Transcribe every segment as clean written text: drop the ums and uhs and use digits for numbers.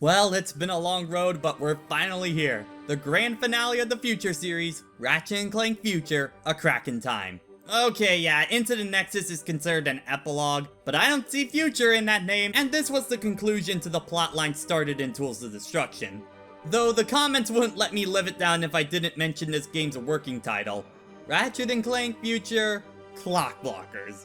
Well, it's been a long road, but we're finally here. The grand finale of the Future series, Ratchet Clank Future, A Crack in Time. Okay, yeah, Into the Nexus is considered an epilogue, but I don't see future in that name, and this was the conclusion to the plotline started in Tools of Destruction. Though the comments wouldn't let me live it down if I didn't mention this game's working title. Ratchet Clank Future, Clock Blockers.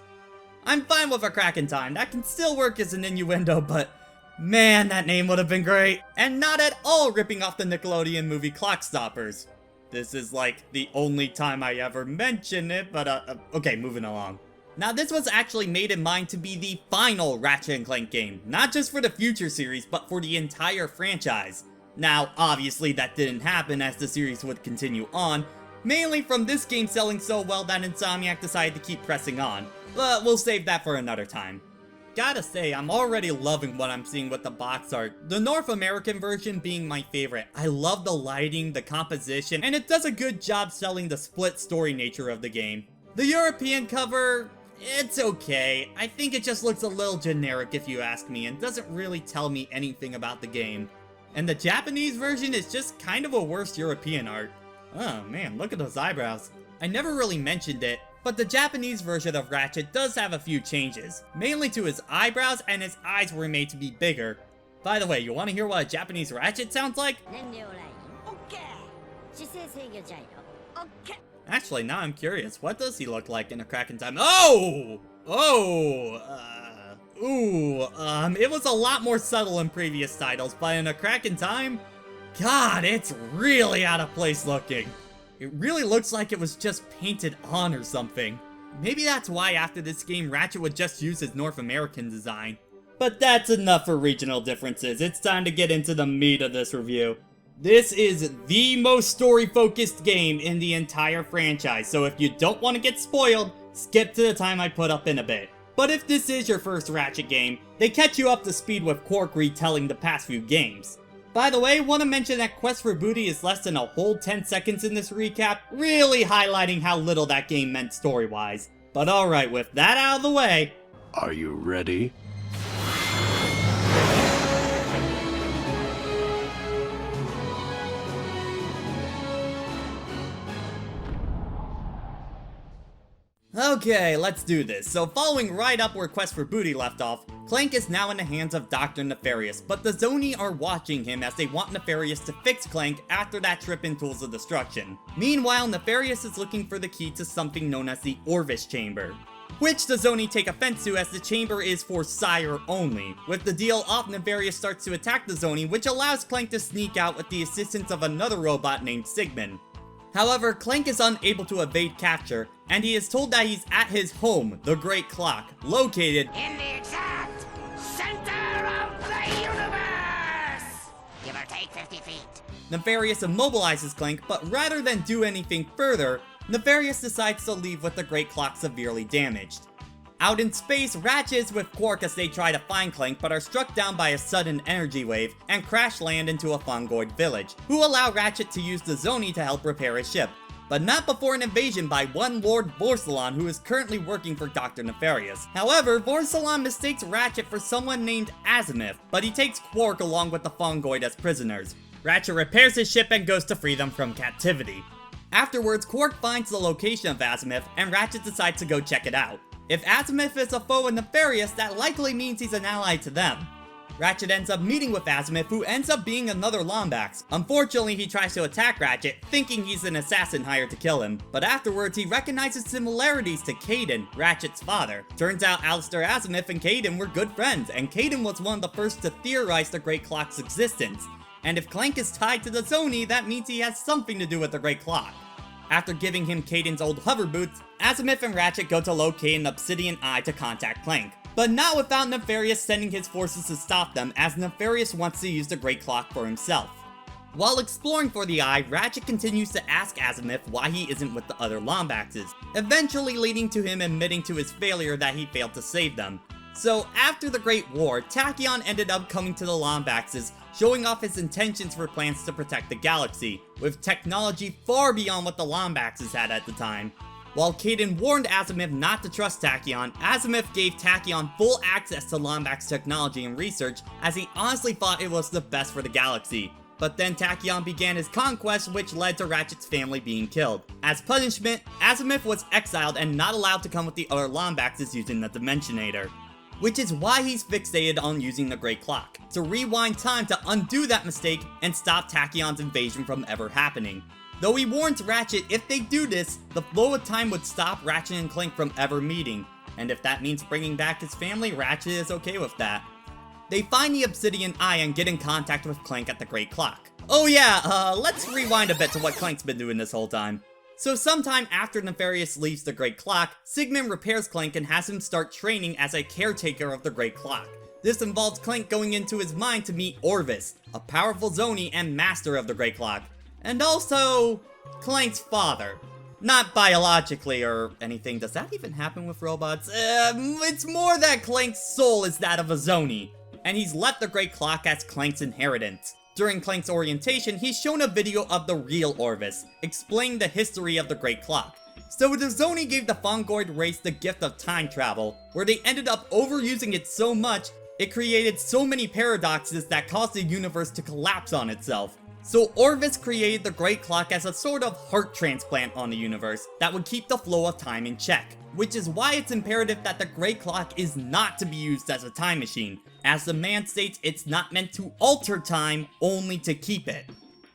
I'm fine with A Crack in Time, that can still work as an innuendo, but man, that name would have been great. And not at all ripping off the Nickelodeon movie Clock Stoppers. This is like the only time I ever mention it, but okay, moving along. Now this was actually made in mind to be the final Ratchet & Clank game, not just for the Future series, but for the entire franchise. Now, obviously that didn't happen as the series would continue on, mainly from this game selling so well that Insomniac decided to keep pressing on, but we'll save that for another time. Gotta say, I'm already loving what I'm seeing with the box art, the North American version being my favorite. I love the lighting, the composition, and it does a good job selling the split story nature of the game. The European cover, it's okay. I think it just looks a little generic if you ask me, and doesn't really tell me anything about the game. And the Japanese version is just kind of a worse European art. Oh man, look at those eyebrows. I never really mentioned it, but the Japanese version of Ratchet does have a few changes, mainly to his eyebrows, and his eyes were made to be bigger. By the way, you want to hear what a Japanese Ratchet sounds like? Actually, now I'm curious, what does he look like in A Crack in Time? It was a lot more subtle in previous titles, but in A Crack in Time, God, it's really out of place looking. It really looks like it was just painted on or something. Maybe that's why after this game Ratchet would just use his North American design. But that's enough for regional differences, it's time to get into the meat of this review. This is the most story-focused game in the entire franchise, so if you don't want to get spoiled, skip to the time I put up in a bit. But if this is your first Ratchet game, they catch you up to speed with Quark retelling the past few games. By the way, want to mention that Quest for Booty is less than a whole 10 seconds in this recap, really highlighting how little that game meant story-wise. But alright, with that out of the way... Are you ready? Okay, let's do this. So following right up where Quest for Booty left off, Clank is now in the hands of Dr. Nefarious, but the Zoni are watching him as they want Nefarious to fix Clank after that trip in Tools of Destruction. Meanwhile, Nefarious is looking for the key to something known as the Orvis Chamber, which the Zoni take offense to as the chamber is for Sire only. With the deal off, Nefarious starts to attack the Zoni, which allows Clank to sneak out with the assistance of another robot named Sigmund. However, Clank is unable to evade capture, and he is told that he's at his home, the Great Clock, located in the exact center of the universe! Give or take 50 feet. Nefarious immobilizes Clank, but rather than do anything further, Nefarious decides to leave with the Great Clock severely damaged. Out in space, Ratchet is with Quark as they try to find Clank, but are struck down by a sudden energy wave and crash land into a fungoid village, who allow Ratchet to use the Zoni to help repair his ship, but not before an invasion by one Lord Vorsalon, who is currently working for Dr. Nefarious. However, Vorsalon mistakes Ratchet for someone named Azimuth, but he takes Quark along with the fungoid as prisoners. Ratchet repairs his ship and goes to free them from captivity. Afterwards, Quark finds the location of Azimuth, and Ratchet decides to go check it out. If Azimuth is a foe of Nefarious, that likely means he's an ally to them. Ratchet ends up meeting with Azimuth, who ends up being another Lombax. Unfortunately, he tries to attack Ratchet, thinking he's an assassin hired to kill him, but afterwards he recognizes similarities to Kaidan, Ratchet's father. Turns out Alistair Azimuth and Kaidan were good friends, and Kaidan was one of the first to theorize the Great Clock's existence. And if Clank is tied to the Zoni, that means he has something to do with the Great Clock. After giving him Kaidan's old hover boots, Azimuth and Ratchet go to locate an obsidian eye to contact Clank. But not without Nefarious sending his forces to stop them, as Nefarious wants to use the Great Clock for himself. While exploring for the eye, Ratchet continues to ask Azimuth why he isn't with the other Lombaxes, eventually leading to him admitting to his failure that he failed to save them. So after the Great War, Tachyon ended up coming to the Lombaxes, showing off his intentions for plans to protect the galaxy, with technology far beyond what the Lombaxes had at the time. While Caden warned Azimuth not to trust Tachyon, Azimuth gave Tachyon full access to Lombax's technology and research, as he honestly thought it was the best for the galaxy. But then Tachyon began his conquest, which led to Ratchet's family being killed. As punishment, Azimuth was exiled and not allowed to come with the other Lombaxes using the Dimensionator. Which is why he's fixated on using the Great Clock, to rewind time to undo that mistake and stop Tachyon's invasion from ever happening. Though he warns Ratchet if they do this, the flow of time would stop Ratchet and Clank from ever meeting, and if that means bringing back his family, Ratchet is okay with that. They find the Obsidian Eye and get in contact with Clank at the Great Clock. Oh yeah, let's rewind a bit to what Clank's been doing this whole time. So sometime after Nefarious leaves the Great Clock, Sigmund repairs Clank and has him start training as a caretaker of the Great Clock. This involves Clank going into his mind to meet Orvis, a powerful Zoni and master of the Great Clock, and also Clank's father. Not biologically or anything. Does that even happen with robots? It's more that Clank's soul is that of a Zoni, and he's left the Great Clock as Clank's inheritance. During Clank's orientation, he's shown a video of the real Orvis, explaining the history of the Great Clock. So the Zoni gave the Fongoid race the gift of time travel, where they ended up overusing it so much, it created so many paradoxes that caused the universe to collapse on itself. So Orvis created the Great Clock as a sort of heart transplant on the universe that would keep the flow of time in check. Which is why it's imperative that the Great Clock is not to be used as a time machine. As the man states, it's not meant to alter time, only to keep it.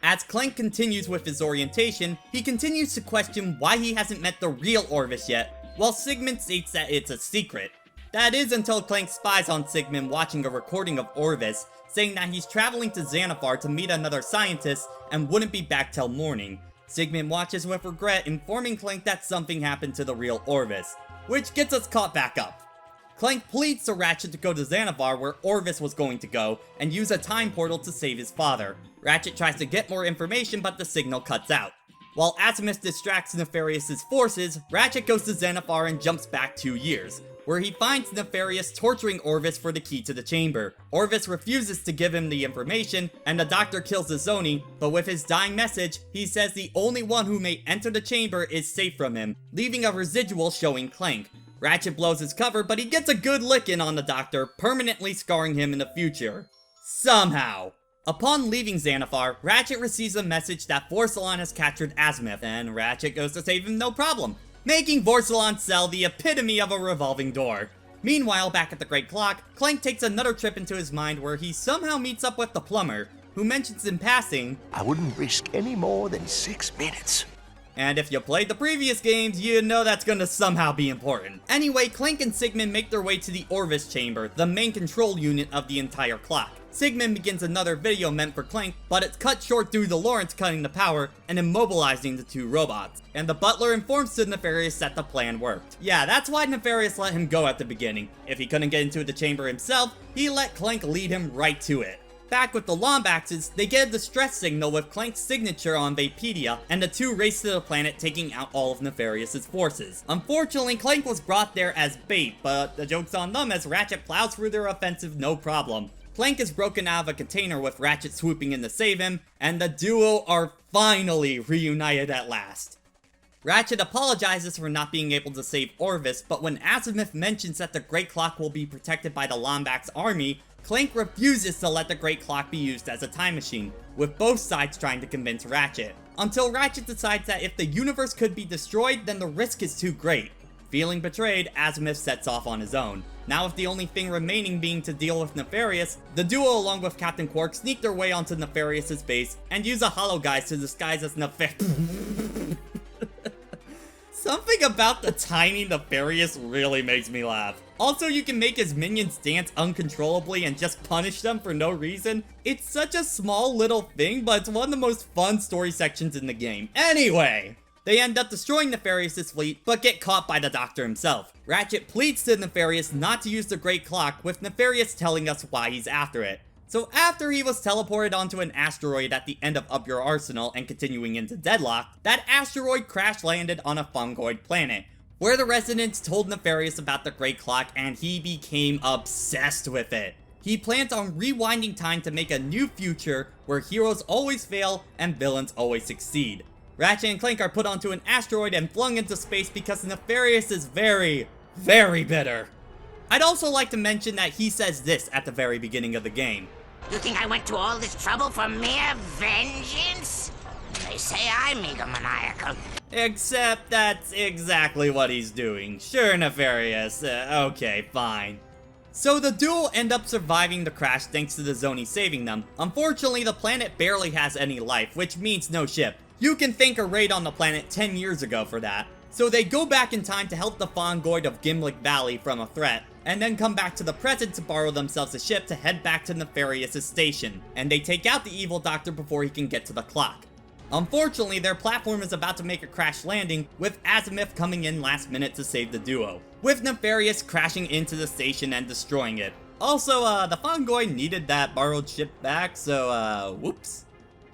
As Clank continues with his orientation, he continues to question why he hasn't met the real Orvis yet, while Sigmund states that it's a secret. That is until Clank spies on Sigmund watching a recording of Orvis, saying that he's traveling to Xanathar to meet another scientist and wouldn't be back till morning. Sigmund watches with regret, informing Clank that something happened to the real Orvis, which gets us caught back up. Clank pleads to Ratchet to go to Xanathar where Orvis was going to go, and use a time portal to save his father. Ratchet tries to get more information, but the signal cuts out. While Azimuth distracts Nefarious's forces, Ratchet goes to Xanathar and jumps back 2 years, where he finds Nefarious torturing Orvis for the key to the chamber. Orvis refuses to give him the information, and the doctor kills the Zoni, but with his dying message, he says the only one who may enter the chamber is safe from him, leaving a residual showing Clank. Ratchet blows his cover, but he gets a good lick in on the doctor, permanently scarring him in the future. Somehow. Upon leaving Xanathar, Ratchet receives a message that Vorsalon has captured Azimuth, and Ratchet goes to save him no problem, making Vorsalon's cell the epitome of a revolving door. Meanwhile, back at the Great Clock, Clank takes another trip into his mind where he somehow meets up with the plumber, who mentions in passing, "I wouldn't risk any more than 6 minutes. And if you played the previous games, you know that's gonna somehow be important. Anyway, Clank and Sigmund make their way to the Orvis chamber, the main control unit of the entire clock. Sigmund begins another video meant for Clank, but it's cut short due to Lawrence cutting the power and immobilizing the two robots. And the butler informs to Nefarious that the plan worked. Yeah, that's why Nefarious let him go at the beginning. If he couldn't get into the chamber himself, he let Clank lead him right to it. Back with the Lombaxes, they get a distress signal with Clank's signature on Vapedia, and the two race to the planet, taking out all of Nefarious's forces. Unfortunately, Clank was brought there as bait, but the joke's on them as Ratchet plows through their offensive no problem. Clank is broken out of a container with Ratchet swooping in to save him, and the duo are finally reunited at last. Ratchet apologizes for not being able to save Orvis, but when Azimuth mentions that the Great Clock will be protected by the Lombax army, Clank refuses to let the Great Clock be used as a time machine, with both sides trying to convince Ratchet. Until Ratchet decides that if the universe could be destroyed, then the risk is too great. Feeling betrayed, Azimuth sets off on his own. Now with the only thing remaining being to deal with Nefarious, the duo along with Captain Quark sneak their way onto Nefarious's base and use a Hologuise to disguise as Nefarious. Something about the tiny Nefarious really makes me laugh. Also, you can make his minions dance uncontrollably and just punish them for no reason. It's such a small little thing, but it's one of the most fun story sections in the game. Anyway, they end up destroying Nefarious's fleet, but get caught by the Doctor himself. Ratchet pleads to Nefarious not to use the Great Clock, with Nefarious telling us why he's after it. So after he was teleported onto an asteroid at the end of Up Your Arsenal and continuing into Deadlock, that asteroid crash landed on a fungoid planet, where the residents told Nefarious about the Great Clock and he became obsessed with it. He plans on rewinding time to make a new future where heroes always fail and villains always succeed. Ratchet and Clank are put onto an asteroid and flung into space because Nefarious is very, very bitter. I'd also like to mention that he says this at the very beginning of the game. You think I went to all this trouble for mere vengeance? They say I'm egomaniacal. Except that's exactly what he's doing. Sure, Nefarious. Okay, fine. So the duo end up surviving the crash thanks to the Zoni saving them. Unfortunately, the planet barely has any life, which means no ship. You can thank a raid on the planet 10 years ago for that. So they go back in time to help the Fongoid of Gimlick Valley from a threat, and then come back to the present to borrow themselves a ship to head back to Nefarious' station. And they take out the evil doctor before he can get to the clock. Unfortunately, their platform is about to make a crash landing, with Azimuth coming in last minute to save the duo, with Nefarious crashing into the station and destroying it. Also, the Fongoid needed that borrowed ship back, so, whoops.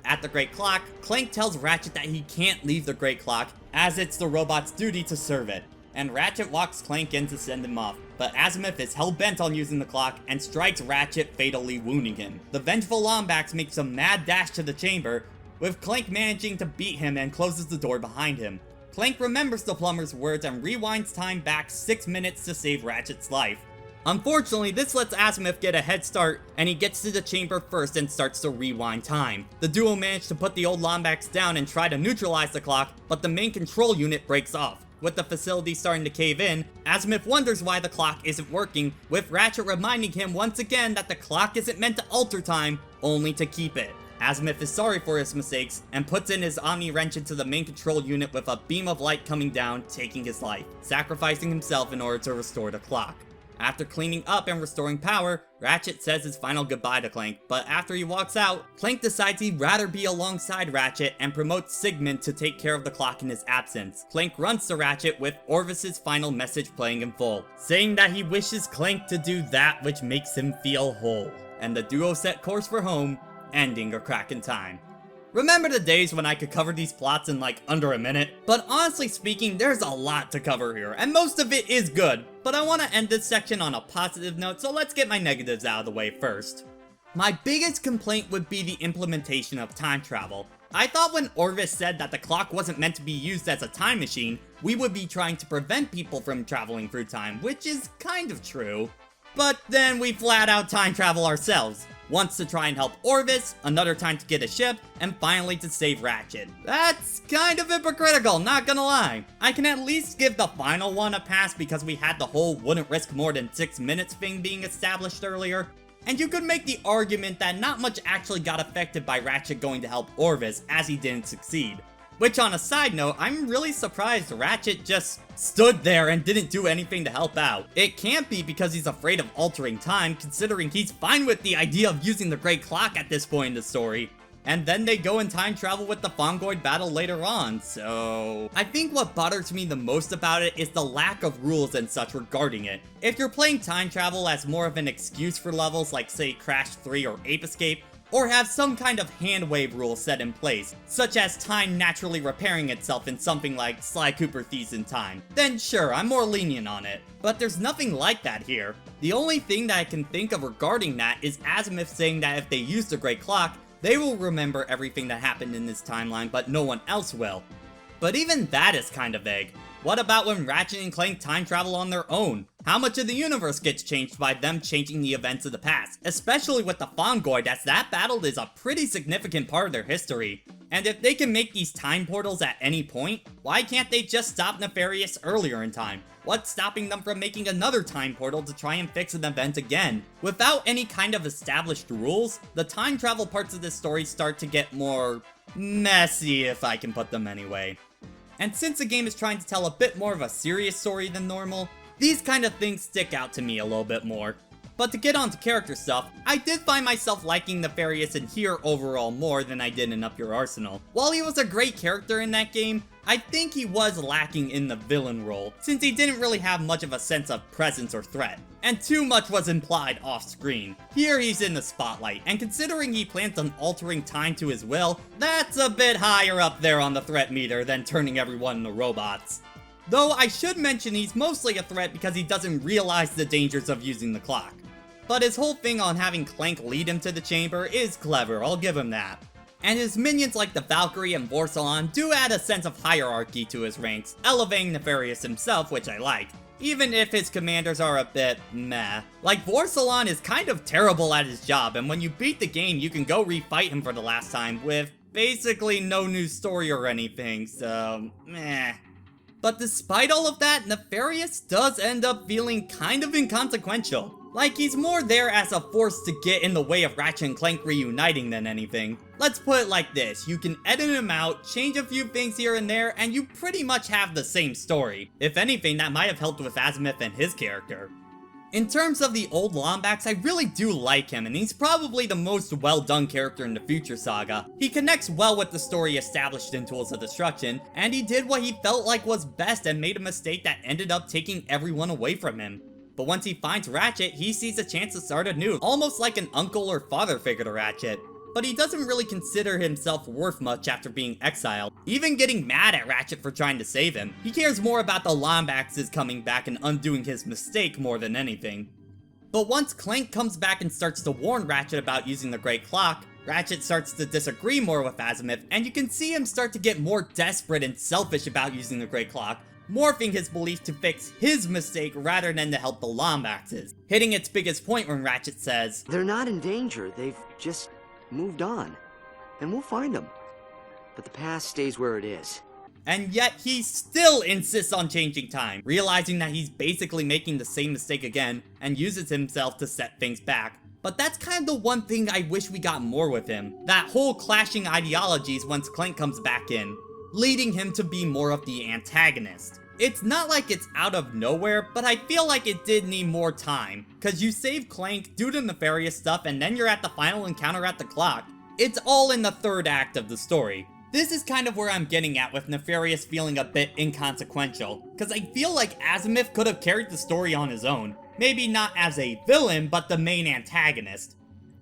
At the Great Clock, Clank tells Ratchet that he can't leave the Great Clock, as it's the robot's duty to serve it, and Ratchet walks Clank in to send him off, but Azimuth is hell-bent on using the clock and strikes Ratchet, fatally wounding him. The vengeful Lombax makes a mad dash to the chamber, with Clank managing to beat him and closes the door behind him. Clank remembers the plumber's words and rewinds time back 6 minutes to save Ratchet's life. Unfortunately, this lets Azimuth get a head start, and he gets to the chamber first and starts to rewind time. The duo manage to put the old Lombax down and try to neutralize the clock, but the main control unit breaks off. With the facility starting to cave in, Azimuth wonders why the clock isn't working, with Ratchet reminding him once again that the clock isn't meant to alter time, only to keep it. Azimuth is sorry for his mistakes, and puts in his Omni Wrench into the main control unit with a beam of light coming down, taking his life, sacrificing himself in order to restore the clock. After cleaning up and restoring power, Ratchet says his final goodbye to Clank, but after he walks out, Clank decides he'd rather be alongside Ratchet and promotes Sigmund to take care of the clock in his absence. Clank runs to Ratchet with Orvis's final message playing in full, saying that he wishes Clank to do that which makes him feel whole. And the duo set course for home, ending a crack in time. Remember the days when I could cover these plots in like under a minute? But honestly speaking, there's a lot to cover here, and most of it is good. But I want to end this section on a positive note, so let's get my negatives out of the way first. My biggest complaint would be the implementation of time travel. I thought when Orvis said that the clock wasn't meant to be used as a time machine, we would be trying to prevent people from traveling through time, which is kind of true. But then we flat out time travel ourselves. Once to try and help Orvis, another time to get a ship, and finally to save Ratchet. That's kind of hypocritical, not gonna lie. I can at least give the final one a pass because we had the whole wouldn't risk more than 6 minutes thing being established earlier. And you could make the argument that not much actually got affected by Ratchet going to help Orvis as he didn't succeed. Which on a side note, I'm really surprised Ratchet just stood there and didn't do anything to help out. It can't be because he's afraid of altering time, considering he's fine with the idea of using the Great Clock at this point in the story. And then they go and time travel with the Fongoid battle later on, so... I think what bothers me the most about it is the lack of rules and such regarding it. If you're playing time travel as more of an excuse for levels like say Crash 3 or Ape Escape, or have some kind of hand wave rule set in place, such as time naturally repairing itself in something like Sly Cooper Thieves in Time, then sure, I'm more lenient on it. But there's nothing like that here. The only thing that I can think of regarding that is Azimuth saying that if they use the Great Clock, they will remember everything that happened in this timeline, but no one else will. But even that is kinda vague. What about when Ratchet and Clank time travel on their own? How much of the universe gets changed by them changing the events of the past? Especially with the Fongoid, as that battle is a pretty significant part of their history. And if they can make these time portals at any point, why can't they just stop Nefarious earlier in time? What's stopping them from making another time portal to try and fix an event again? Without any kind of established rules, the time travel parts of this story start to get more messy, if I can put them anyway. And since the game is trying to tell a bit more of a serious story than normal, these kind of things stick out to me a little bit more. But to get on to character stuff, I did find myself liking Nefarious in here overall more than I did in Up Your Arsenal. While he was a great character in that game, I think he was lacking in the villain role, since he didn't really have much of a sense of presence or threat, and too much was implied off-screen. Here he's in the spotlight, and considering he plans on altering time to his will, that's a bit higher up there on the threat meter than turning everyone into robots. Though I should mention he's mostly a threat because he doesn't realize the dangers of using the clock. But his whole thing on having Clank lead him to the chamber is clever, I'll give him that. And his minions like the Valkyrie and Vorsalon do add a sense of hierarchy to his ranks, elevating Nefarious himself, which I like, even if his commanders are a bit meh. Like, Vorsalon is kind of terrible at his job, and when you beat the game, you can go refight him for the last time with basically no new story or anything, so meh. But despite all of that, Nefarious does end up feeling kind of inconsequential. Like, he's more there as a force to get in the way of Ratchet and Clank reuniting than anything. Let's put it like this, you can edit him out, change a few things here and there, and you pretty much have the same story. If anything, that might have helped with Azimuth and his character. In terms of the old Lombax, I really do like him, and he's probably the most well-done character in the Future Saga. He connects well with the story established in Tools of Destruction, and he did what he felt like was best and made a mistake that ended up taking everyone away from him. But once he finds Ratchet, he sees a chance to start anew, almost like an uncle or father figure to Ratchet. But he doesn't really consider himself worth much after being exiled, even getting mad at Ratchet for trying to save him. He cares more about the Lombaxes coming back and undoing his mistake more than anything. But once Clank comes back and starts to warn Ratchet about using the Great Clock, Ratchet starts to disagree more with Azimuth, and you can see him start to get more desperate and selfish about using the Great Clock, morphing his belief to fix his mistake rather than to help the Lombaxes, hitting its biggest point when Ratchet says, "They're not in danger, they've just moved on, and we'll find them. But the past stays where it is." And yet he still insists on changing time, realizing that he's basically making the same mistake again, and uses himself to set things back. But that's kind of the one thing I wish we got more with him, that whole clashing ideologies once Clank comes back in, leading him to be more of the antagonist. It's not like it's out of nowhere, but I feel like it did need more time, cause you save Clank, do the nefarious stuff, and then you're at the final encounter at the clock. It's all in the third act of the story. This is kind of where I'm getting at with Nefarious feeling a bit inconsequential, cause I feel like Azimuth could have carried the story on his own. Maybe not as a villain, but the main antagonist.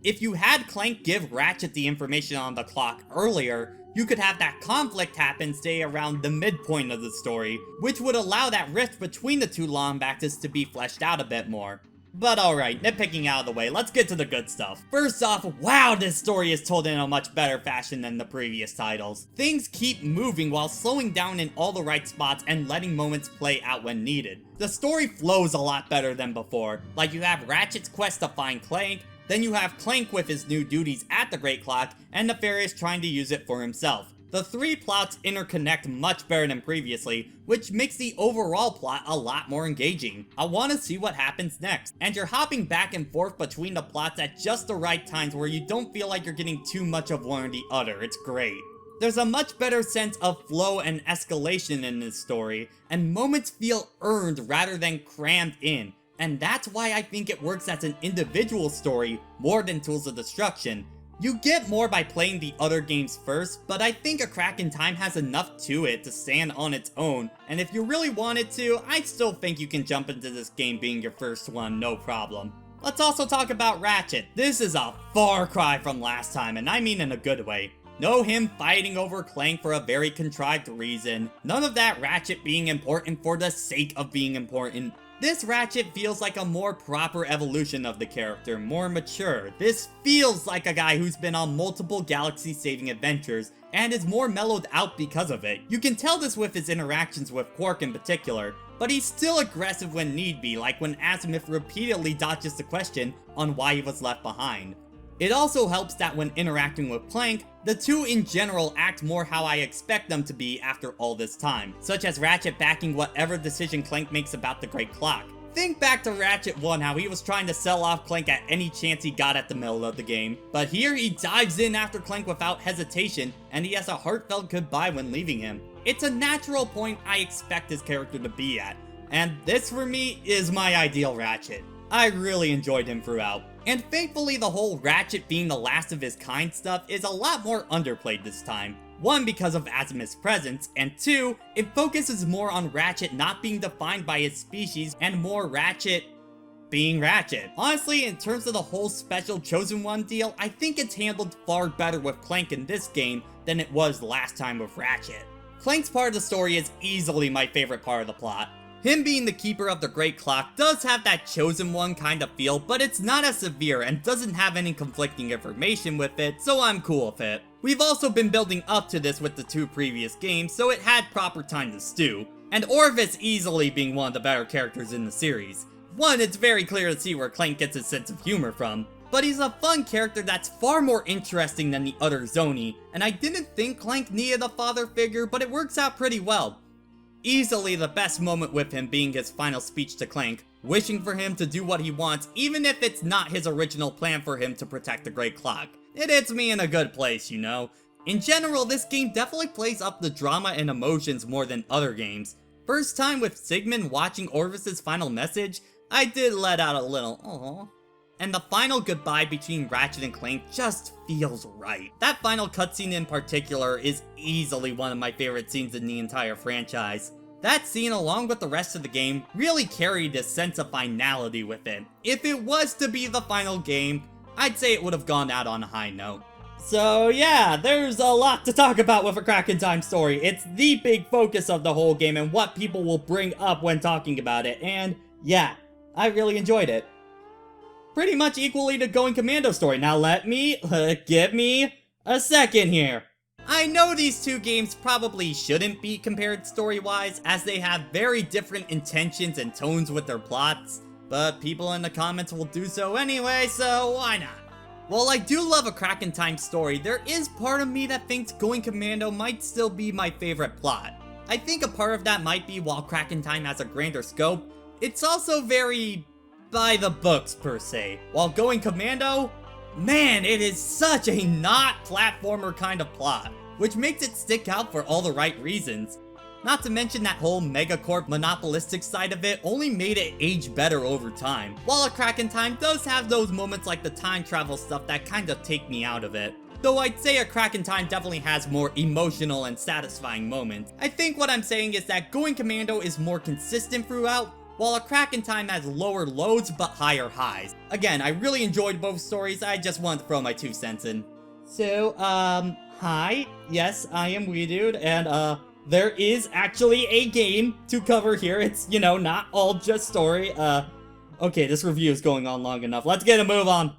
If you had Clank give Ratchet the information on the clock earlier, you could have that conflict happen, say, around the midpoint of the story, which would allow that rift between the two Lombaxes to be fleshed out a bit more. But alright, nitpicking out of the way, let's get to the good stuff. First off, wow, this story is told in a much better fashion than the previous titles. Things keep moving while slowing down in all the right spots and letting moments play out when needed. The story flows a lot better than before, like you have Ratchet's quest to find Clank, then you have Clank with his new duties at the Great Clock, and Nefarious trying to use it for himself. The three plots interconnect much better than previously, which makes the overall plot a lot more engaging. I want to see what happens next, and you're hopping back and forth between the plots at just the right times where you don't feel like you're getting too much of one or the other. It's great. There's a much better sense of flow and escalation in this story, and moments feel earned rather than crammed in. And that's why I think it works as an individual story more than Tools of Destruction. You get more by playing the other games first, but I think A Crack in Time has enough to it to stand on its own, and if you really wanted to, I still think you can jump into this game being your first one, no problem. Let's also talk about Ratchet. This is a far cry from last time, and I mean in a good way. No him fighting over Clank for a very contrived reason. None of that Ratchet being important for the sake of being important. This Ratchet feels like a more proper evolution of the character, more mature. This feels like a guy who's been on multiple galaxy-saving adventures, and is more mellowed out because of it. You can tell this with his interactions with Quark in particular, but he's still aggressive when need be, like when Azimuth repeatedly dodges the question on why he was left behind. It also helps that when interacting with Clank, the two in general act more how I expect them to be after all this time, such as Ratchet backing whatever decision Clank makes about the Great Clock. Think back to Ratchet 1, how he was trying to sell off Clank at any chance he got at the middle of the game, but here he dives in after Clank without hesitation, and he has a heartfelt goodbye when leaving him. It's a natural point I expect his character to be at, and this for me is my ideal Ratchet. I really enjoyed him throughout. And thankfully the whole Ratchet being the last of his kind stuff is a lot more underplayed this time. One, because of Azimuth's presence, and two, it focuses more on Ratchet not being defined by his species and more Ratchet being Ratchet. Honestly, in terms of the whole special Chosen One deal, I think it's handled far better with Clank in this game than it was last time with Ratchet. Clank's part of the story is easily my favorite part of the plot. Him being the keeper of the Great Clock does have that Chosen One kind of feel, but it's not as severe and doesn't have any conflicting information with it, so I'm cool with it. We've also been building up to this with the 2 previous games, so it had proper time to stew, and Orvis easily being one of the better characters in the series. One, it's very clear to see where Clank gets his sense of humor from, but he's a fun character that's far more interesting than the other Zoni, and I didn't think Clank needed a father figure, but it works out pretty well. Easily the best moment with him being his final speech to Clank, wishing for him to do what he wants, even if it's not his original plan for him to protect the Great Clock. It hits me in a good place, you know? In general, this game definitely plays up the drama and emotions more than other games. First time with Sigmund watching Orvis's final message, I did let out a little aww. And the final goodbye between Ratchet and Clank just feels right. That final cutscene in particular is easily one of my favorite scenes in the entire franchise. That scene, along with the rest of the game, really carried a sense of finality with it. If it was to be the final game, I'd say it would have gone out on a high note. So yeah, there's a lot to talk about with A Crack in Time story. It's the big focus of the whole game and what people will bring up when talking about it, and yeah, I really enjoyed it. Pretty much equally to Going Commando story. Now give me a second here. I know these 2 games probably shouldn't be compared story-wise, as they have very different intentions and tones with their plots, but people in the comments will do so anyway, so why not? While I do love A Crack in Time story, there is part of me that thinks Going Commando might still be my favorite plot. I think a part of that might be while Crack in Time has a grander scope, it's also very by the books per se. While Going Commando, man, it is such a not platformer kind of plot, which makes it stick out for all the right reasons. Not to mention that whole megacorp monopolistic side of it only made it age better over time. While A Crack in Time does have those moments like the time travel stuff that kind of take me out of it. Though I'd say A Crack in Time definitely has more emotional and satisfying moments. I think what I'm saying is that Going Commando is more consistent throughout, while A Crack in Time has lower lows but higher highs. Again, I really enjoyed both stories, I just wanted to throw my 2 cents in. So, hi, yes, I am WiiDude, and there is actually a game to cover here. It's, you know, not all just story. Okay, this review is going on long enough. Let's get a move on.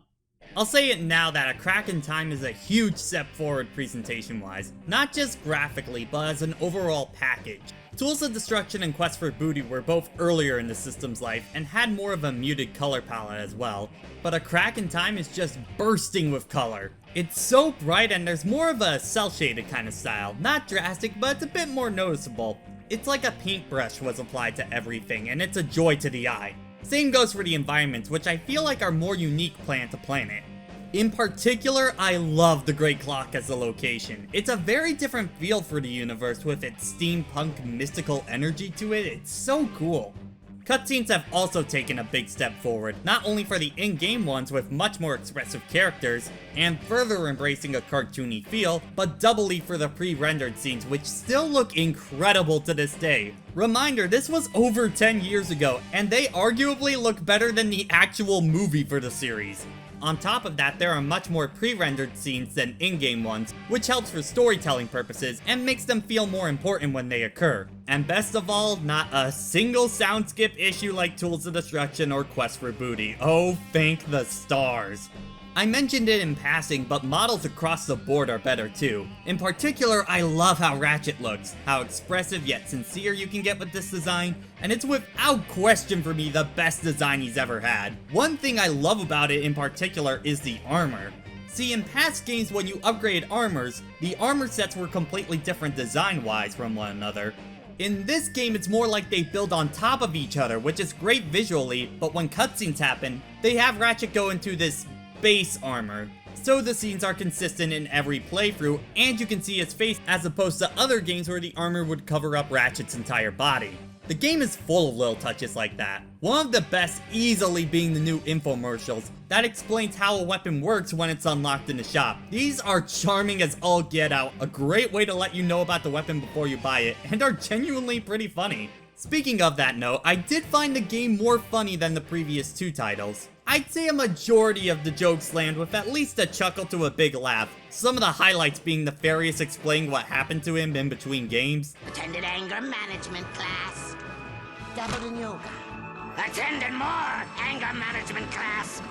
I'll say it now that A Crack in Time is a huge step forward presentation-wise. Not just graphically, but as an overall package. Tools of Destruction and Quest for Booty were both earlier in the system's life and had more of a muted color palette as well. But A Crack in Time is just bursting with color. It's so bright and there's more of a cel-shaded kind of style. Not drastic, but it's a bit more noticeable. It's like a paintbrush was applied to everything, and it's a joy to the eye. Same goes for the environments, which I feel like are more unique planet to planet. In particular, I love the Great Clock as a location. It's a very different feel for the universe with its steampunk mystical energy to it. It's so cool. Cutscenes have also taken a big step forward, not only for the in-game ones with much more expressive characters, and further embracing a cartoony feel, but doubly for the pre-rendered scenes which still look incredible to this day. Reminder, this was over 10 years ago, and they arguably look better than the actual movie for the series. On top of that, there are much more pre-rendered scenes than in-game ones, which helps for storytelling purposes and makes them feel more important when they occur. And best of all, not a single sound skip issue like Tools of Destruction or Quest for Booty. Oh, thank the stars. I mentioned it in passing, but models across the board are better too. In particular, I love how Ratchet looks, how expressive yet sincere you can get with this design, and it's without question for me the best design he's ever had. One thing I love about it in particular is the armor. See, in past games when you upgrade armors, the armor sets were completely different design-wise from one another. In this game, it's more like they build on top of each other, which is great visually, but when cutscenes happen, they have Ratchet go into this base armor, so the scenes are consistent in every playthrough, and you can see his face as opposed to other games where the armor would cover up Ratchet's entire body. The game is full of little touches like that. One of the best easily being the new infomercials that explains how a weapon works when it's unlocked in the shop. These are charming as all get out, a great way to let you know about the weapon before you buy it, and are genuinely pretty funny. Speaking of that note, I did find the game more funny than the previous 2 titles. I'd say a majority of the jokes land with at least a chuckle to a big laugh, some of the highlights being Nefarious explaining what happened to him in between games. Attended anger management class. Dabbled in yoga. Attended more anger management class.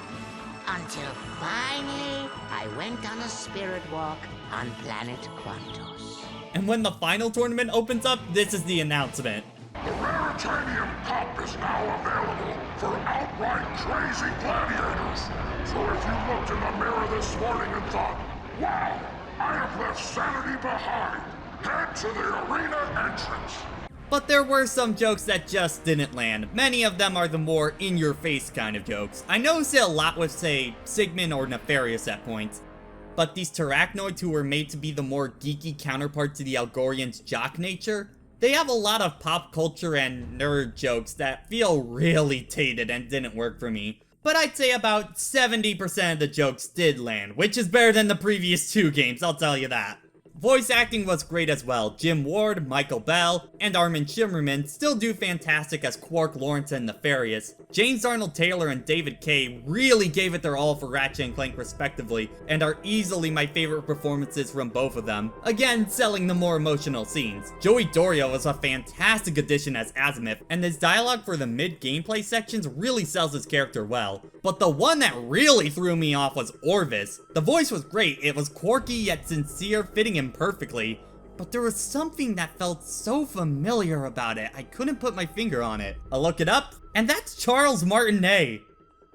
Until finally, I went on a spirit walk on planet Quantos. And when the final tournament opens up, this is the announcement. The Raritanium Cup is now available for outright crazy gladiators. So if you looked in the mirror this morning and thought, wow, I have left sanity behind, head to the arena entrance. But there were some jokes that just didn't land. Many of them are the more in-your-face kind of jokes. I noticed it a lot with, say, Sigmund or Nefarious at points. But these Terrachnoids who were made to be the more geeky counterpart to the Algorians' jock nature, they have a lot of pop culture and nerd jokes that feel really dated and didn't work for me. But I'd say about 70% of the jokes did land, which is better than the previous 2 games, I'll tell you that. Voice acting was great as well. Jim Ward, Michael Bell, and Armin Shimmerman still do fantastic as Quark, Lawrence, and Nefarious. James Arnold Taylor and David Kaye really gave it their all for Ratchet and Clank respectively, and are easily my favorite performances from both of them, again selling the more emotional scenes. Joey Doria was a fantastic addition as Azimuth, and his dialogue for the mid-gameplay sections really sells his character well. But the one that really threw me off was Orvis. The voice was great, it was quirky yet sincere, fitting him perfectly, but there was something that felt so familiar about it, I couldn't put my finger on it. I look it up, and that's Charles Martinet.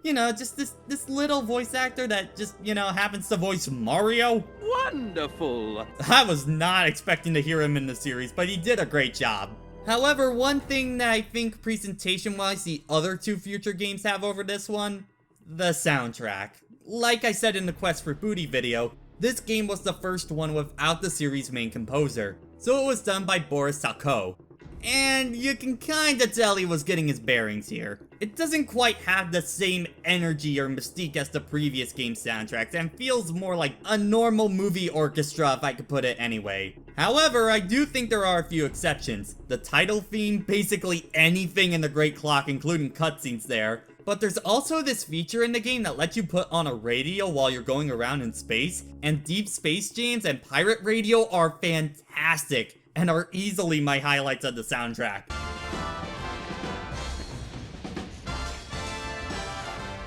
You know, just this little voice actor that just, you know, happens to voice Mario. Wonderful! I was not expecting to hear him in the series, but he did a great job. However, one thing that I think presentation-wise the other 2 future games have over this one, the soundtrack. Like I said in the Quest for Booty video, this game was the first one without the series' main composer, so it was done by Boris Salko. And you can kinda tell he was getting his bearings here. It doesn't quite have the same energy or mystique as the previous game soundtracks, and feels more like a normal movie orchestra if I could put it anyway. However, I do think there are a few exceptions. The title theme, basically anything in the Great Clock, including cutscenes there. But there's also this feature in the game that lets you put on a radio while you're going around in space, and Deep Space Jams and Pirate Radio are fantastic, and are easily my highlights of the soundtrack.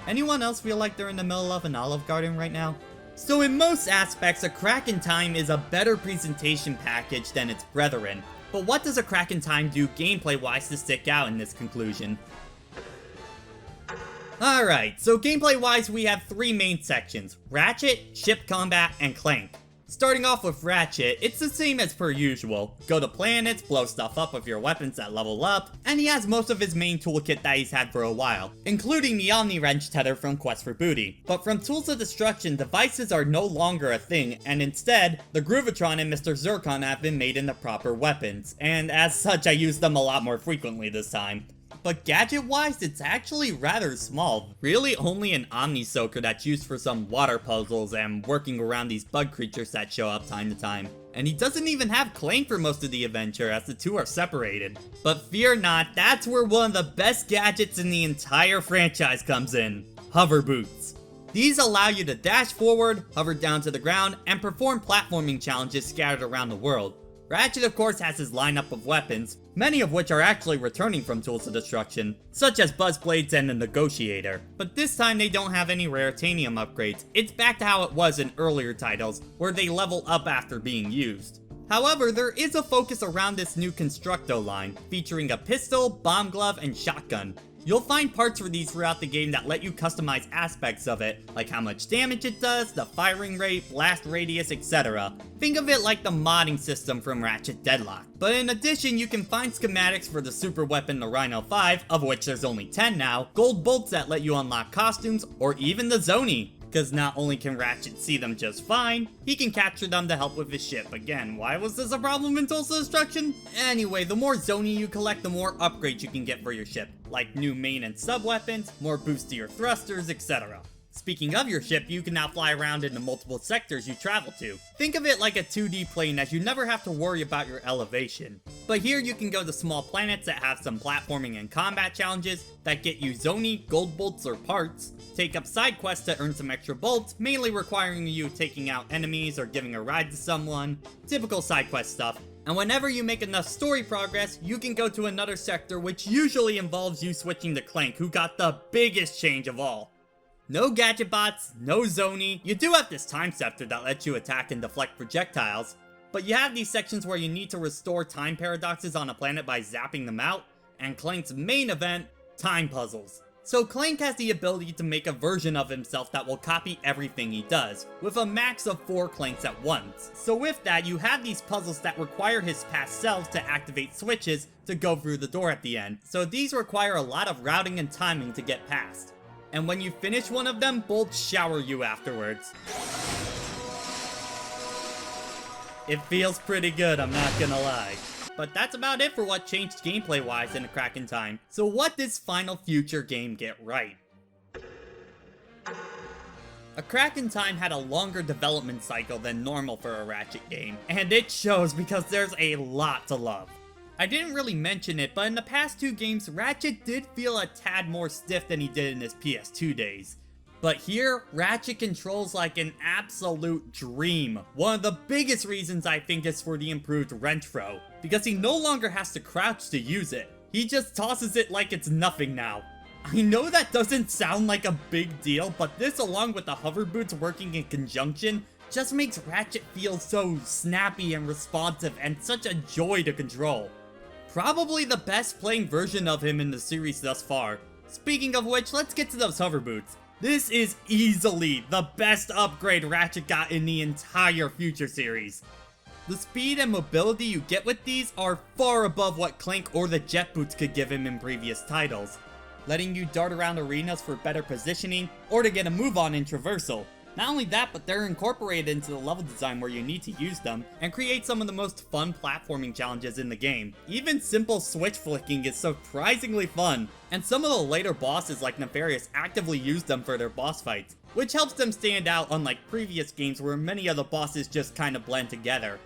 Anyone else feel like they're in the middle of an Olive Garden right now? So in most aspects, A Crack in Time is a better presentation package than its brethren. But what does A Crack in Time do gameplay-wise to stick out in this conclusion? Alright, so gameplay-wise we have 3 main sections: Ratchet, Ship Combat, and Clank. Starting off with Ratchet, it's the same as per usual. Go to planets, blow stuff up with your weapons that level up, and he has most of his main toolkit that he's had for a while, including the Omni Wrench tether from Quest for Booty. But from Tools of Destruction, devices are no longer a thing, and instead, the Groovatron and Mr. Zircon have been made into proper weapons, and as such I use them a lot more frequently this time. But gadget-wise, it's actually rather small. Really only an Omni Soaker that's used for some water puzzles and working around these bug creatures that show up time to time. And he doesn't even have Clank for most of the adventure, as the 2 are separated. But fear not, that's where one of the best gadgets in the entire franchise comes in: Hover Boots. These allow you to dash forward, hover down to the ground, and perform platforming challenges scattered around the world. Ratchet of course has his lineup of weapons, many of which are actually returning from Tools of Destruction, such as Buzzblades and the Negotiator. But this time they don't have any Raritanium upgrades, it's back to how it was in earlier titles, where they level up after being used. However, there is a focus around this new Constructo line, featuring a pistol, bomb glove, and shotgun. You'll find parts for these throughout the game that let you customize aspects of it, like how much damage it does, the firing rate, blast radius, etc. Think of it like the modding system from Ratchet Deadlock. But in addition, you can find schematics for the super weapon the Rhino 5, of which there's only 10 now, gold bolts that let you unlock costumes, or even the Zoni. Because not only can Ratchet see them just fine, he can capture them to help with his ship. Again, why was this a problem in Tools of Destruction? Anyway, the more Zoni you collect, the more upgrades you can get for your ship, like new main and sub weapons, more boost to your thrusters, etc. Speaking of your ship, you can now fly around into multiple sectors you travel to. Think of it like a 2D plane, as you never have to worry about your elevation. But here you can go to small planets that have some platforming and combat challenges that get you Zoni, gold bolts, or parts, take up side quests to earn some extra bolts, mainly requiring you taking out enemies or giving a ride to someone, typical side quest stuff. And whenever you make enough story progress, you can go to another sector, which usually involves you switching to Clank, who got the biggest change of all. No gadget bots, no Zoni. You do have this time scepter that lets you attack and deflect projectiles, but you have these sections where you need to restore time paradoxes on a planet by zapping them out, and Clank's main event, time puzzles. So Clank has the ability to make a version of himself that will copy everything he does, with a max of 4 Clanks at once. So with that, you have these puzzles that require his past selves to activate switches to go through the door at the end. So these require a lot of routing and timing to get past. And when you finish one of them, bolts shower you afterwards. It feels pretty good, I'm not gonna lie. But that's about it for what changed gameplay-wise in A Crack in Time. So what does Final Future game get right? A Crack in Time had a longer development cycle than normal for a Ratchet game, and it shows because there's a lot to love. I didn't really mention it, but in the past 2 games, Ratchet did feel a tad more stiff than he did in his PS2 days. But here, Ratchet controls like an absolute dream. One of the biggest reasons I think is for the improved Renfro, because he no longer has to crouch to use it. He just tosses it like it's nothing now. I know that doesn't sound like a big deal, but this along with the hover boots working in conjunction just makes Ratchet feel so snappy and responsive and such a joy to control. Probably the best playing version of him in the series thus far. Speaking of which, let's get to those hover boots. This is easily the best upgrade Ratchet got in the entire Future series. The speed and mobility you get with these are far above what Clank or the jet boots could give him in previous titles, letting you dart around arenas for better positioning or to get a move on in traversal. Not only that, but they're incorporated into the level design where you need to use them, and create some of the most fun platforming challenges in the game. Even simple switch flicking is surprisingly fun, and some of the later bosses like Nefarious actively use them for their boss fights, which helps them stand out unlike previous games where many of the bosses just kinda blend together.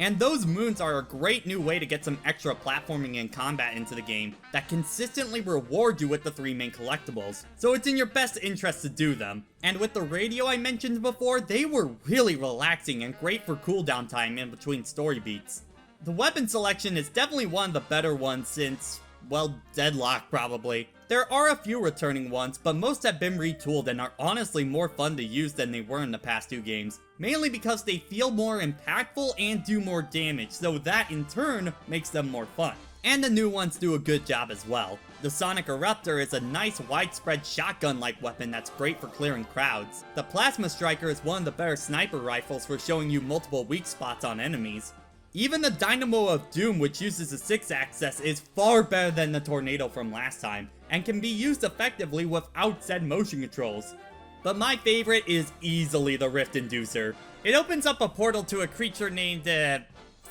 And those moons are a great new way to get some extra platforming and combat into the game that consistently reward you with the 3 main collectibles, so it's in your best interest to do them. And with the radio I mentioned before, they were really relaxing and great for cooldown time in between story beats. The weapon selection is definitely one of the better ones since, well, Deadlock probably. There are a few returning ones, but most have been retooled and are honestly more fun to use than they were in the past 2 games. Mainly because they feel more impactful and do more damage, so that in turn makes them more fun. And the new ones do a good job as well. The Sonic Eruptor is a nice widespread shotgun-like weapon that's great for clearing crowds. The Plasma Striker is one of the better sniper rifles for showing you multiple weak spots on enemies. Even the Dynamo of Doom, which uses a 6-axis, is far better than the Tornado from last time, and can be used effectively without said motion controls. But my favorite is easily the Rift Inducer. It opens up a portal to a creature named,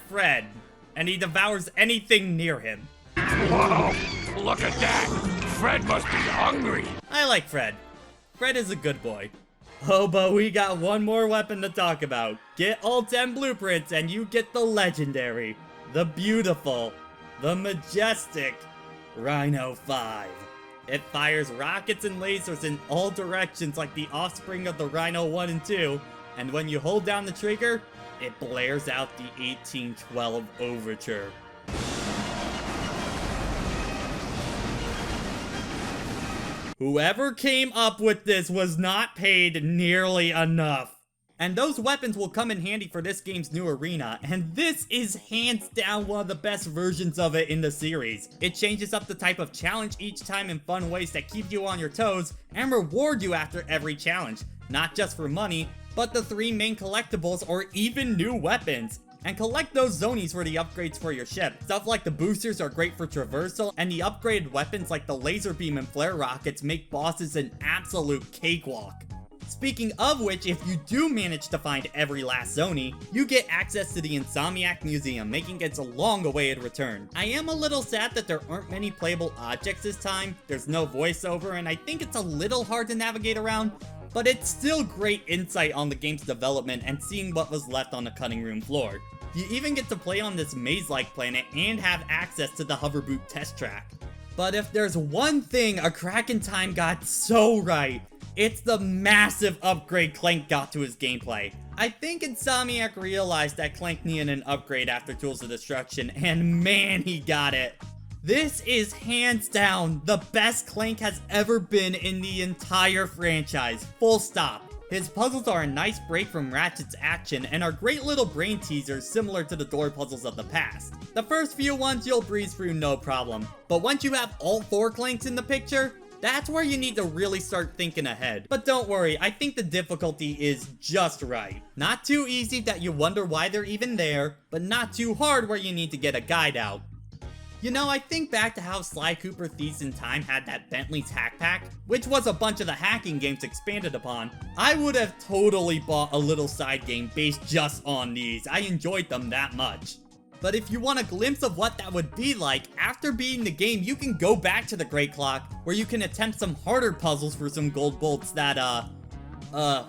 Fred, and he devours anything near him. Whoa! Look at that! Fred must be hungry! I like Fred. Fred is a good boy. Oh, but we got one more weapon to talk about. Get all 10 blueprints and you get the legendary, the beautiful, the majestic Rhino 5. It fires rockets and lasers in all directions like the offspring of the Rhino 1 and 2, and when you hold down the trigger, it blares out the 1812 Overture. Whoever came up with this was not paid nearly enough. And those weapons will come in handy for this game's new arena, and this is hands down one of the best versions of it in the series. It changes up the type of challenge each time in fun ways that keep you on your toes and reward you after every challenge, not just for money, but the 3 main collectibles or even new weapons. And collect those zonies for the upgrades for your ship. Stuff like the boosters are great for traversal, and the upgraded weapons like the laser beam and flare rockets make bosses an absolute cakewalk. Speaking of which, if you do manage to find every last zonie, you get access to the Insomniac Museum, making it a long-awaited return. I am a little sad that there aren't many playable objects this time, there's no voiceover, and I think it's a little hard to navigate around, but it's still great insight on the game's development and seeing what was left on the cutting room floor. You even get to play on this maze-like planet and have access to the hoverboot test track. But if there's one thing A Crack in Time got so right, it's the massive upgrade Clank got to his gameplay. I think Insomniac realized that Clank needed an upgrade after Tools of Destruction, and man, he got it. This is hands down the best Clank has ever been in the entire franchise, full stop. His puzzles are a nice break from Ratchet's action and are great little brain teasers similar to the door puzzles of the past. The first few ones you'll breeze through no problem, but once you have all 4 Clanks in the picture, that's where you need to really start thinking ahead. But don't worry, I think the difficulty is just right. Not too easy that you wonder why they're even there, but not too hard where you need to get a guide out. You know, I think back to how Sly Cooper Thieves in Time had that Bentley's Hack Pack, which was a bunch of the hacking games expanded upon. I would have totally bought a little side game based just on these. I enjoyed them that much. But if you want a glimpse of what that would be like, after beating the game, you can go back to the Great Clock, where you can attempt some harder puzzles for some gold bolts that, wow.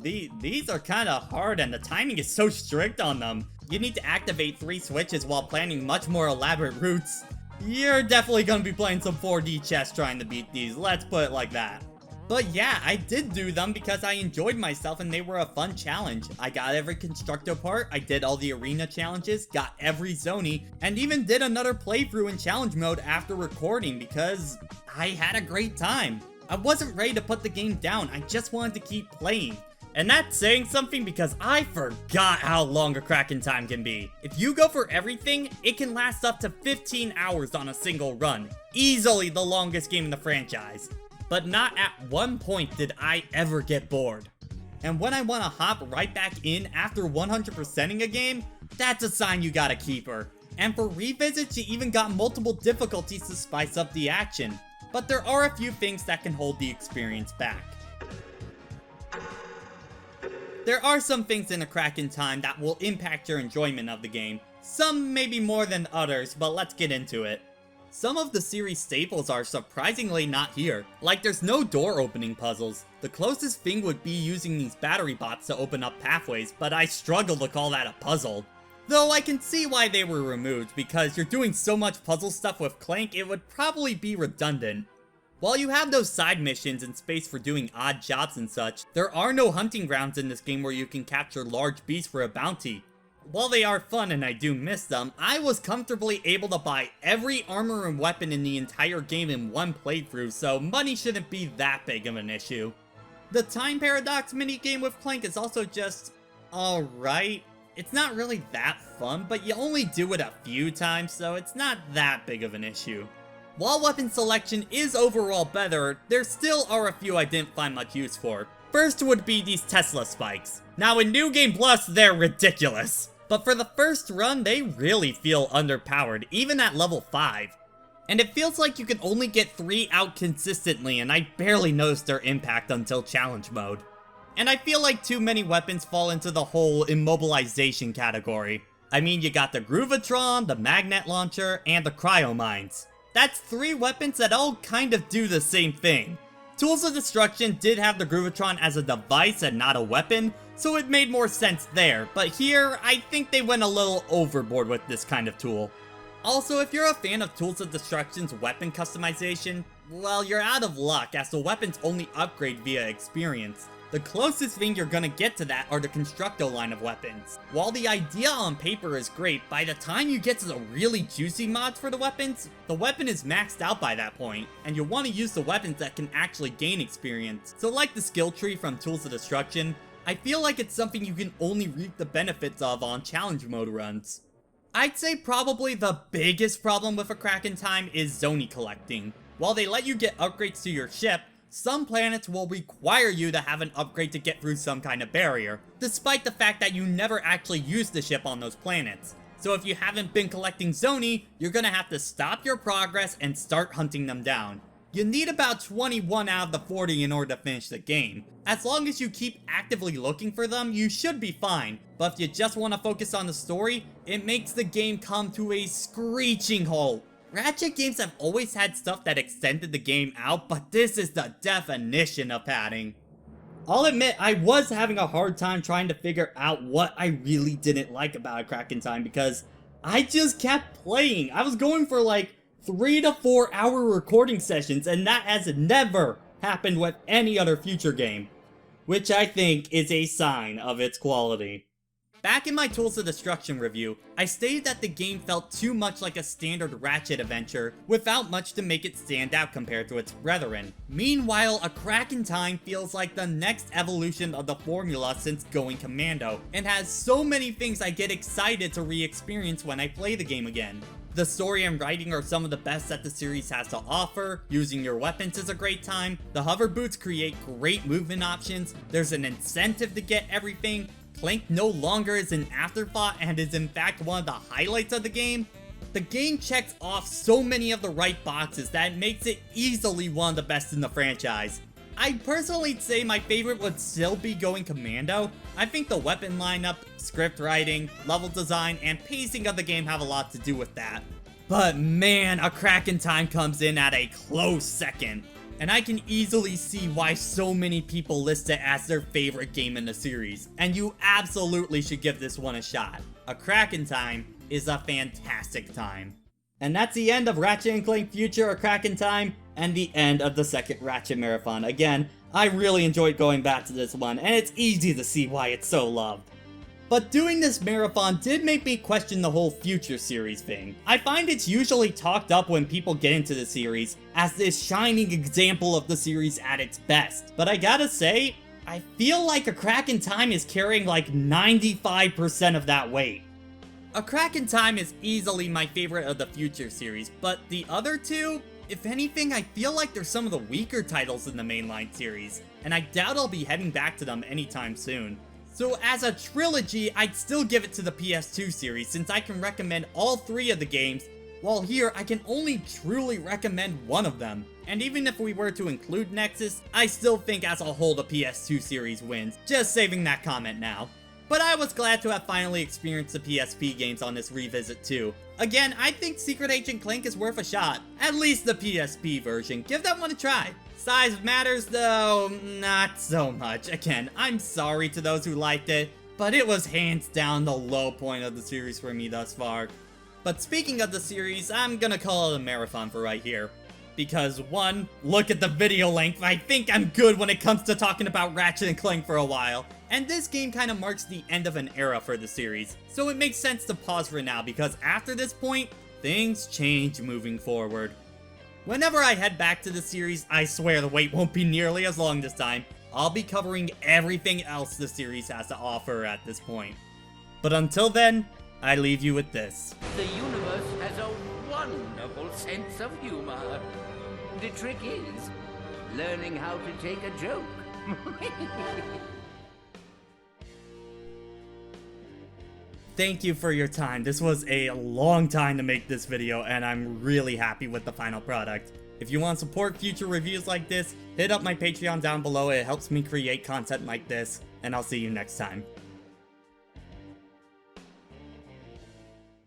These are kinda hard and the timing is so strict on them. You need to activate 3 switches while planning much more elaborate routes. You're definitely gonna be playing some 4D chess trying to beat these, let's put it like that. But yeah, I did do them because I enjoyed myself and they were a fun challenge. I got every Constructo part, I did all the arena challenges, got every Zony, and even did another playthrough in challenge mode after recording because I had a great time. I wasn't ready to put the game down, I just wanted to keep playing. And that's saying something because I forgot how long a Kraken time can be. If you go for everything, it can last up to 15 hours on a single run. Easily the longest game in the franchise. But not at one point did I ever get bored. And when I want to hop right back in after 100%ing a game, that's a sign you got a keeper. And for revisits, you even got multiple difficulties to spice up the action. But there are a few things that can hold the experience back. There are some things in a Kraken time that will impact your enjoyment of the game. Some maybe more than others, but let's get into it. Some of the series staples are surprisingly not here. Like there's no door opening puzzles. The closest thing would be using these battery bots to open up pathways, but I struggle to call that a puzzle. Though I can see why they were removed, because you're doing so much puzzle stuff with Clank, it would probably be redundant. While you have those side missions and space for doing odd jobs and such, there are no hunting grounds in this game where you can capture large beasts for a bounty. While they are fun and I do miss them, I was comfortably able to buy every armor and weapon in the entire game in one playthrough, so money shouldn't be that big of an issue. The time paradox minigame with Clank is also just alright. It's not really that fun, but you only do it a few times, so it's not that big of an issue. While weapon selection is overall better, there still are a few I didn't find much use for. First would be these Tesla spikes. Now in New Game Plus, they're ridiculous. But for the first run, they really feel underpowered, even at level 5. And it feels like you can only get 3 out consistently, and I barely noticed their impact until challenge mode. And I feel like too many weapons fall into the whole immobilization category. I mean, you got the Groovatron, the Magnet Launcher, and the Cryo Mines. That's 3 weapons that all kind of do the same thing. Tools of Destruction did have the Groovatron as a device and not a weapon, so it made more sense there, but here, I think they went a little overboard with this kind of tool. Also, if you're a fan of Tools of Destruction's weapon customization, well, you're out of luck as the weapons only upgrade via experience. The closest thing you're gonna get to that are the Constructo line of weapons. While the idea on paper is great, by the time you get to the really juicy mods for the weapons, the weapon is maxed out by that point, and you'll want to use the weapons that can actually gain experience. So like the skill tree from Tools of Destruction, I feel like it's something you can only reap the benefits of on challenge mode runs. I'd say probably the biggest problem with a Kraken time is Zony collecting. While they let you get upgrades to your ship, some planets will require you to have an upgrade to get through some kind of barrier, despite the fact that you never actually use the ship on those planets. So if you haven't been collecting Zony, you're gonna have to stop your progress and start hunting them down. You need about 21 out of the 40 in order to finish the game. As long as you keep actively looking for them, you should be fine. But if you just want to focus on the story, it makes the game come to a screeching halt. Ratchet games have always had stuff that extended the game out, but this is the definition of padding. I'll admit, I was having a hard time trying to figure out what I really didn't like about a Kraken time because I just kept playing. I was going for like 3 to 4 hour recording sessions, and that has never happened with any other Future game, which I think is a sign of its quality. Back in my Tools of Destruction review, I stated that the game felt too much like a standard Ratchet adventure without much to make it stand out compared to its brethren. Meanwhile, A Crack in Time feels like the next evolution of the formula since Going Commando, and has so many things I get excited to re-experience when I play the game again. The story and writing are some of the best that the series has to offer, using your weapons is a great time, the hover boots create great movement options, there's an incentive to get everything, Clank no longer is an afterthought and is in fact one of the highlights of the game. The game checks off so many of the right boxes that it makes it easily one of the best in the franchise. I'd personally say my favorite would still be Going Commando. I think the weapon lineup, script writing, level design, and pacing of the game have a lot to do with that. But man, A Crack in Time comes in at a close second. And I can easily see why so many people list it as their favorite game in the series, and you absolutely should give this one a shot. A Crack in Time is a fantastic time. And that's the end of Ratchet & Clank Future: A Crack in Time, and the end of the second Ratchet Marathon. Again, I really enjoyed going back to this one, and it's easy to see why it's so loved. But doing this marathon did make me question the whole Future series thing. I find it's usually talked up when people get into the series as this shining example of the series at its best. But I gotta say, I feel like A Crack in Time is carrying like 95% of that weight. A Crack in Time is easily my favorite of the Future series, but the other two, if anything, I feel like they're some of the weaker titles in the mainline series, and I doubt I'll be heading back to them anytime soon. So as a trilogy, I'd still give it to the PS2 series since I can recommend all three of the games, while here I can only truly recommend one of them. And even if we were to include Nexus, I still think as a whole the PS2 series wins, just saving that comment now. But I was glad to have finally experienced the PSP games on this revisit too. Again, I think Secret Agent Clank is worth a shot, at least the PSP version, give that one a try. Size matters though, not so much. Again, I'm sorry to those who liked it, but it was hands down the low point of the series for me thus far. But speaking of the series, I'm gonna call it a marathon for right here. Because one, look at the video length, I think I'm good when it comes to talking about Ratchet & Clank for a while. And this game kinda marks the end of an era for the series, so it makes sense to pause for now because after this point, things change moving forward. Whenever I head back to the series, I swear the wait won't be nearly as long this time. I'll be covering everything else the series has to offer at this point. But until then, I leave you with this. The universe has a wonderful sense of humor. The trick is learning how to take a joke. Thank you for your time. This was a long time to make this video, and I'm really happy with the final product. If you want to support future reviews like this, hit up my Patreon down below. It helps me create content like this, and I'll see you next time.